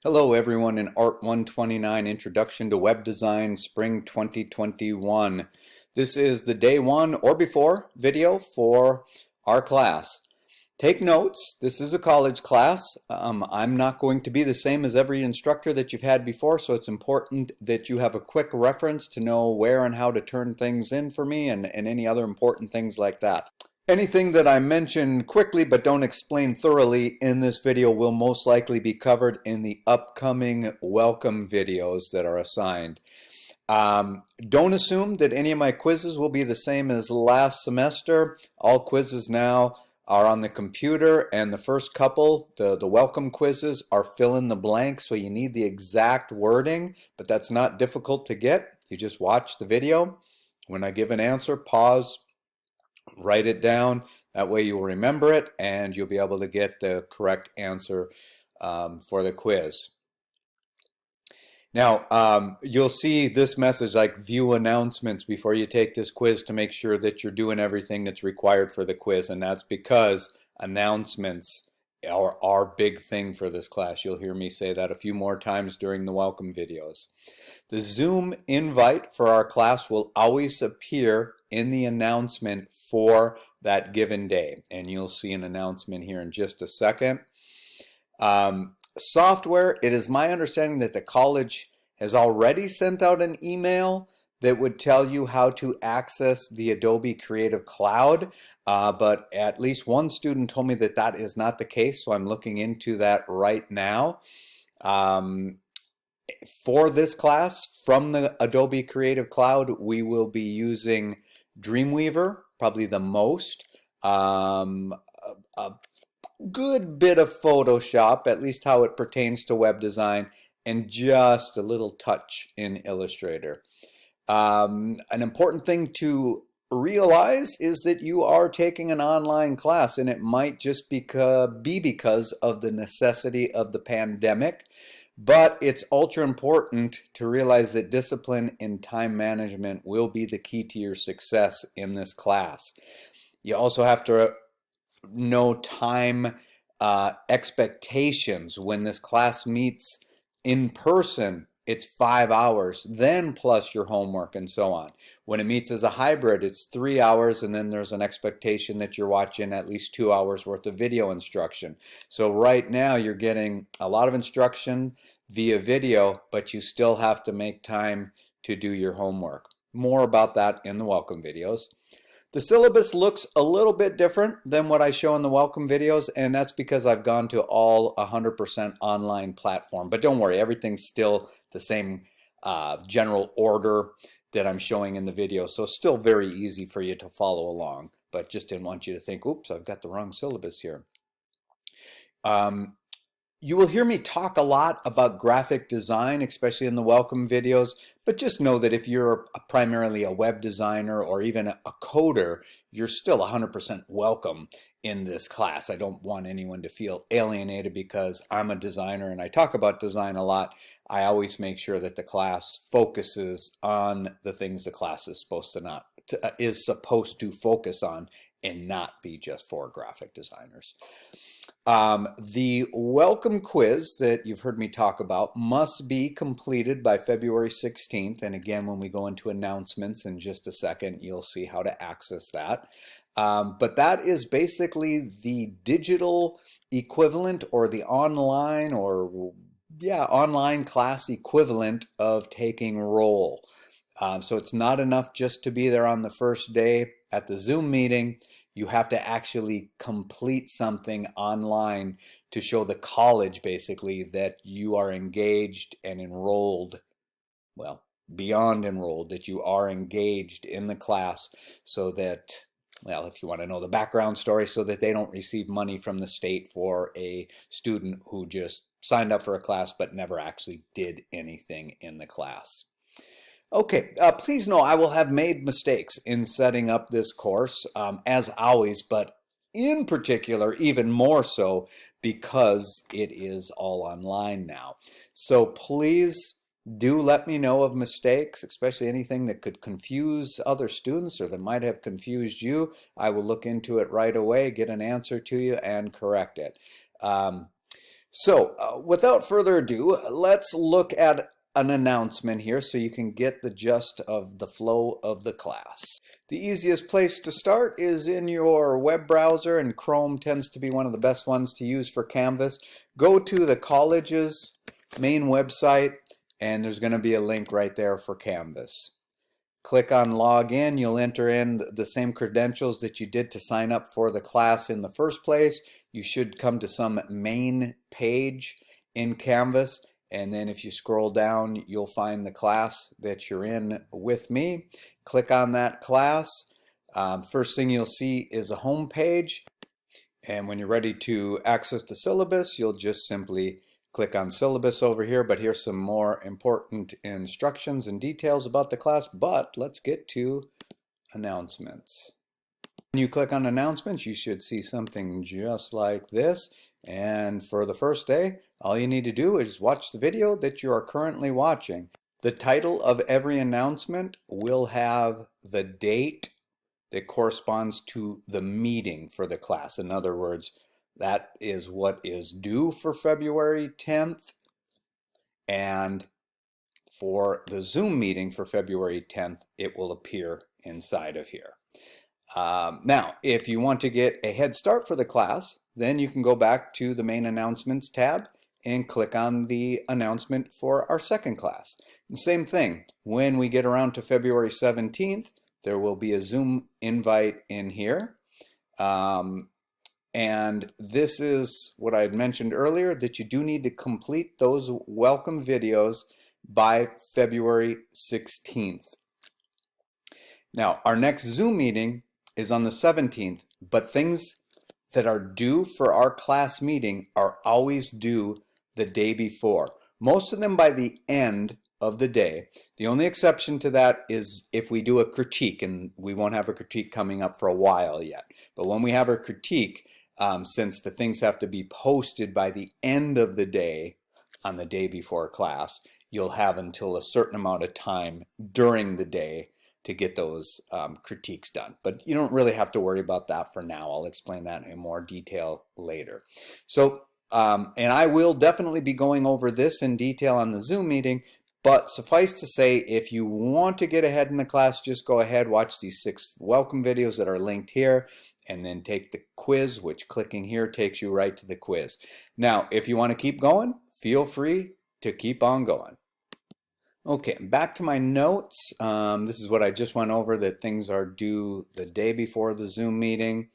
Hello everyone in Art 129 Introduction to Web Design Spring 2021. This is the day one or before video for our class. Take notes, this is a college class. I'm not going to be the same as every instructor that you've had before, so it's important that you have a quick reference to know where and how to turn things in for me and any other important things like that. Anything that I mention quickly but don't explain thoroughly in this video will most likely be covered in the upcoming welcome videos that are assigned. Don't assume that any of my quizzes will be the same as last semester. All quizzes now are on the computer, and the first couple, the welcome quizzes, are fill in the blank, so you need the exact wording, but that's not difficult to get. You just watch the video. When I give an answer, pause, write it down. That way you'll remember it and you'll be able to get the correct answer for the quiz. Now, you'll see this message like view announcements before you take this quiz to make sure that you're doing everything that's required for the quiz, and that's because announcements are our big thing for this class. You'll hear me say that a few more times during the welcome videos. The Zoom invite for our class will always appear in the announcement for that given day, and you'll see an announcement here in just a second. Software, it is my understanding that the college has already sent out an email that would tell you how to access the Adobe Creative Cloud, but at least one student told me that that is not the case, so I'm looking into that right now. For this class, from the Adobe Creative Cloud, we will be using Dreamweaver, probably the most. A good bit of Photoshop, at least how it pertains to web design, and just a little touch in Illustrator. An important thing to realize is that you are taking an online class, and it might just be because of the necessity of the pandemic, but it's ultra important to realize that discipline and time management will be the key to your success in this class. You also have to know time expectations. When this class meets in person, it's 5 hours, then plus your homework and so on. When it meets as a hybrid, it's 3 hours, and then there's an expectation that you're watching at least 2 hours worth of video instruction. So right now you're getting a lot of instruction via video, but you still have to make time to do your homework. More about that in the welcome videos. The syllabus looks a little bit different than what I show in the welcome videos, and that's because I've gone to all 100% online platform. But don't worry, everything's still the same general order that I'm showing in the video, so still very easy for you to follow along. But just didn't want you to think, oops, I've got the wrong syllabus here. You will hear me talk a lot about graphic design, especially in the welcome videos, but just know that if you're primarily a web designer or even a coder, you're still 100% welcome in this class. I don't want anyone to feel alienated because I'm a designer and I talk about design a lot. I always make sure that the class focuses on the things the class is supposed to focus on and not be just for graphic designers. The welcome quiz that you've heard me talk about must be completed by February 16th. And again, when we go into announcements in just a second, you'll see how to access that. But that is basically the digital equivalent or the online online class equivalent of taking roll. So it's not enough just to be there on the first day at the Zoom meeting. You have to actually complete something online to show the college basically that you are engaged and enrolled, well, beyond enrolled, that you are engaged in the class, so that, well, if you want to know the background story, so that they don't receive money from the state for a student who just signed up for a class but never actually did anything in the class. Okay, please know I will have made mistakes in setting up this course, as always, but in particular, even more so because it is all online now. So please do let me know of mistakes, especially anything that could confuse other students or that might have confused you. I will look into it right away, get an answer to you, and correct it. Without further ado, let's look at an announcement here so you can get the gist of the flow of the class. The easiest place to start is in your web browser, and Chrome tends to be one of the best ones to use for Canvas. Go to the college's main website, and there's going to be a link right there for Canvas. Click on login. You'll enter in the same credentials that you did to sign up for the class in the first place. You should come to some main page in Canvas, and then if you scroll down, you'll find the class that you're in with me. Click on that class. First thing you'll see is a home page, and when you're ready to access the syllabus, you'll just simply click on syllabus over here. But here's some more important instructions and details about the class, but let's get to announcements. When you click on announcements, you should see something just like this. And for the first day, all you need to do is watch the video that you are currently watching. The title of every announcement will have the date that corresponds to the meeting for the class. In other words, that is what is due for February 10th. And for the Zoom meeting for February 10th, it will appear inside of here. Now, if you want to get a head start for the class, then you can go back to the main announcements tab and click on the announcement for our second class. And same thing, when we get around to February 17th, there will be a Zoom invite in here. And this is what I had mentioned earlier, that you do need to complete those welcome videos by February 16th. Now, our next Zoom meeting is on the 17th, but things that are due for our class meeting are always due the day before. Most of them by the end of the day. The only exception to that is if we do a critique, and we won't have a critique coming up for a while yet. But when we have a critique, since the things have to be posted by the end of the day on the day before class, you'll have until a certain amount of time during the day to get those critiques done. But you don't really have to worry about that for now. I'll explain that in more detail later. So, and I will definitely be going over this in detail on the Zoom meeting, but suffice to say, if you want to get ahead in the class, just go ahead, watch these 6 welcome videos that are linked here, and then take the quiz, which clicking here takes you right to the quiz. Now, if you want to keep going, feel free to keep on going. Okay, back to my notes. This is what I just went over, that things are due the day before the Zoom meeting.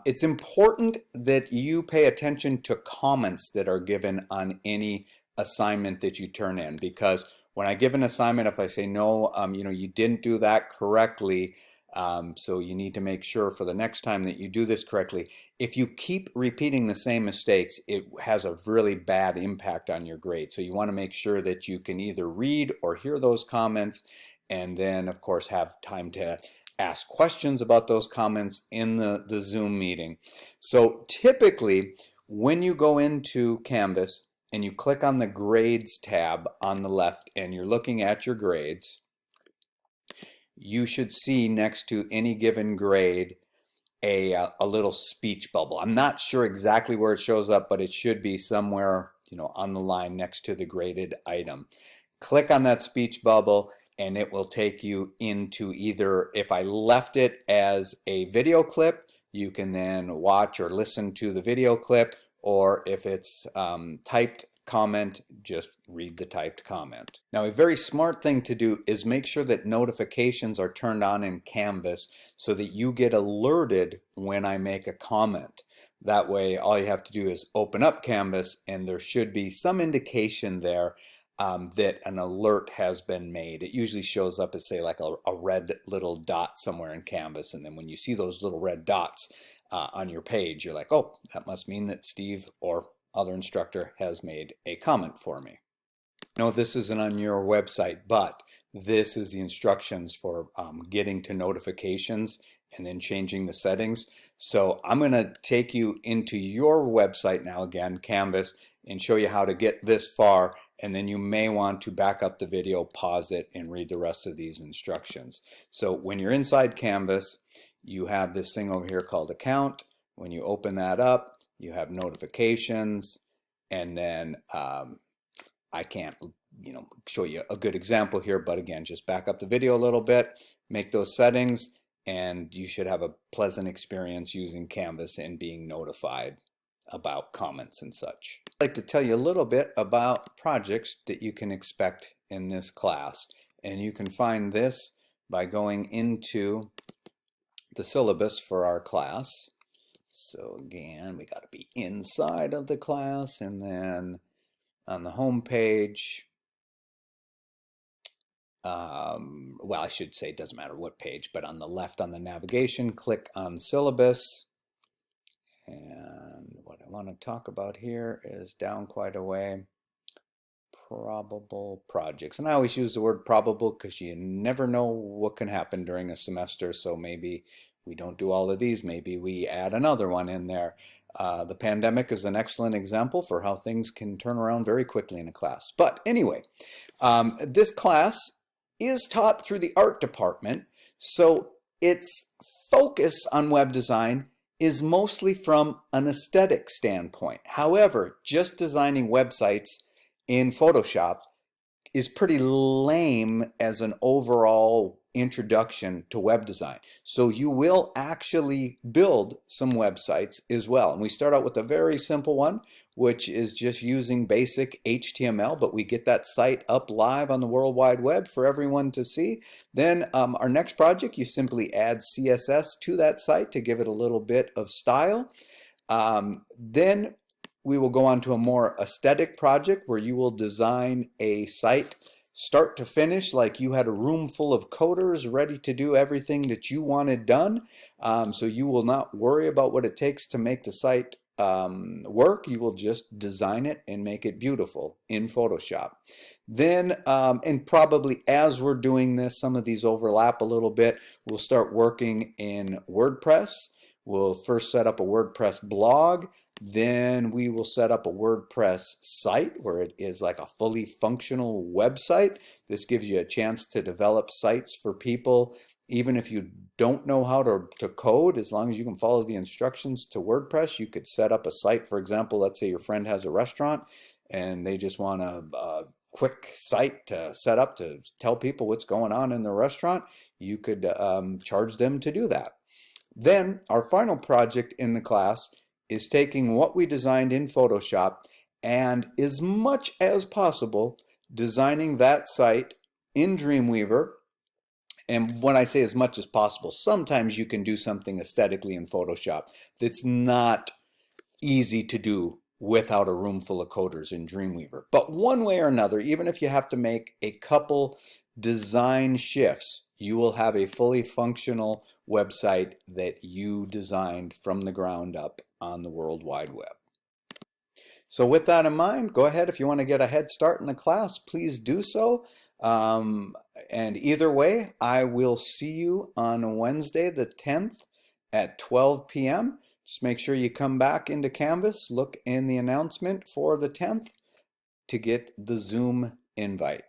It's important that you pay attention to comments that are given on any assignment that you turn in, because when I give an assignment, if I say no, you didn't do that correctly, so you need to make sure for the next time that you do this correctly. If you keep repeating the same mistakes, it has a really bad impact on your grade. So you want to make sure that you can either read or hear those comments, and then of course have time to ask questions about those comments in the Zoom meeting. So typically when you go into Canvas and you click on the grades tab on the left and you're looking at your grades, you should see next to any given grade a little speech bubble. I'm not sure exactly where it shows up, but it should be somewhere, on the line next to the graded item. Click on that speech bubble and it will take you into either, if I left it as a video clip, you can then watch or listen to the video clip, or if it's typed comment, just read the typed comment. Now, a very smart thing to do is make sure that notifications are turned on in Canvas so that you get alerted when I make a comment. That way, all you have to do is open up Canvas and there should be some indication there that an alert has been made. It usually shows up as, say, like a red little dot somewhere in Canvas, and then when you see those little red dots on your page, you're like, oh, that must mean that Steve or other instructor has made a comment for me. No, this isn't on your website, but this is the instructions for getting to notifications and then changing the settings. So I'm going to take you into your website now, again, Canvas, and show you how to get this far, and then you may want to back up the video, pause it, and read the rest of these instructions. So when you're inside Canvas, you have this thing over here called Account. When you open that up, you have Notifications, And then I can't, show you a good example here, but again, just back up the video a little bit, make those settings, and you should have a pleasant experience using Canvas and being notified about comments and such. I'd like to tell you a little bit about projects that you can expect in this class. And you can find this by going into the syllabus for our class. So again, we got to be inside of the class, and then on the home page, well, I should say it doesn't matter what page, but on the left on the navigation, click on syllabus. And what I want to talk about here is down quite a way, probable projects. And I always use the word probable because you never know what can happen during a semester. So maybe we don't do all of these. Maybe we add another one in there. The pandemic is an excellent example for how things can turn around very quickly in a class. But anyway, this class is taught through the art department. So its focus on web design is mostly from an aesthetic standpoint. However, just designing websites in Photoshop is pretty lame as an overall introduction to web design. So you will actually build some websites as well. And we start out with a very simple one, which is just using basic HTML, but we get that site up live on the World Wide Web for everyone to see. Then our next project, you simply add CSS to that site to give it a little bit of style. Then we will go on to a more aesthetic project where you will design a site start to finish, like you had a room full of coders ready to do everything that you wanted done. So you will not worry about what it takes to make the site work. You will just design it and make it beautiful in Photoshop. Then, and probably as we're doing this, some of these overlap a little bit, we'll start working in WordPress. We'll first set up a WordPress blog. Then we will set up a WordPress site where it is like a fully functional website. This gives you a chance to develop sites for people, even if you don't know how to code. As long as you can follow the instructions to WordPress, you could set up a site. For example, let's say your friend has a restaurant and they just want a quick site to set up to tell people what's going on in the restaurant. You could charge them to do that. Then our final project in the class is taking what we designed in Photoshop and, as much as possible, designing that site in Dreamweaver. And when I say as much as possible, sometimes you can do something aesthetically in Photoshop that's not easy to do without a room full of coders in Dreamweaver. But one way or another, even if you have to make a couple design shifts, you will have a fully functional website that you designed from the ground up on the World Wide Web. So with that in mind, go ahead. If you want to get a head start in the class, please do so. And either way, I will see you on Wednesday the 10th at 12 p.m. Just make sure you come back into Canvas, look in the announcement for the 10th to get the Zoom invite.